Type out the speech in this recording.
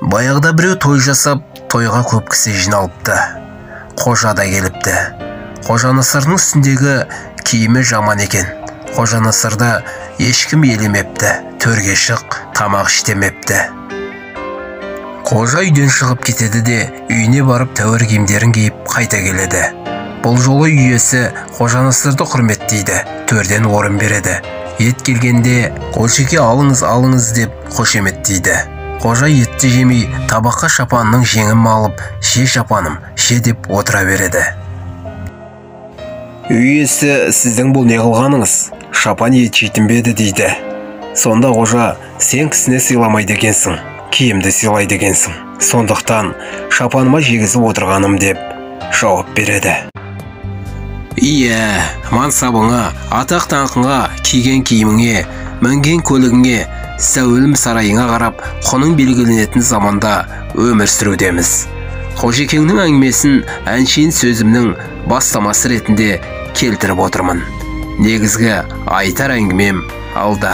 Баяғыда біреу той жасап, тойға көп кісі жиналыпты. Қожа да келіпті. Қожа Насырдың үстіндегі киімі жаман екен. Қожа Насырда ешкім елемепті, төрге шық, тамақ іштемепті. Қожа үйден шығып кетеді де, үйіне барып тәуір киімдерін киіп қайта келеді. Бұл жолы үй иесі Қожа Насырды құрметтейді, төрден орын береді. Ет келгенде «Қолшеке алыңыз» деп қошеметтейді. Қожа етті жемей, табаққа шапанның жеңін алып, «Ше шапаным, ше» деп отыра береді. Үй иесі «Сіздің бұл не қылғаныңыз? Шапан ет жейтін бе еді» дейді. Сонда қожа «Сен кісіне сыйламайды екенсің, киімді сыйлайды екенсің. Сондықтан шапаныма жегізіп отырғаным» деп жауап береді. Иә, мансабыңа, атақ-даңқыңа, киген киіміңе, мінген көлігіңе, сәулім сарайыңа қарап, құның белгіленетін заманда өмір сүрудеміз. Қожекеңнің әңгімесін әншейін сөзімнің бастамасы ретінде келтіріп отырмын. Негізгі айтар әңгімем алда.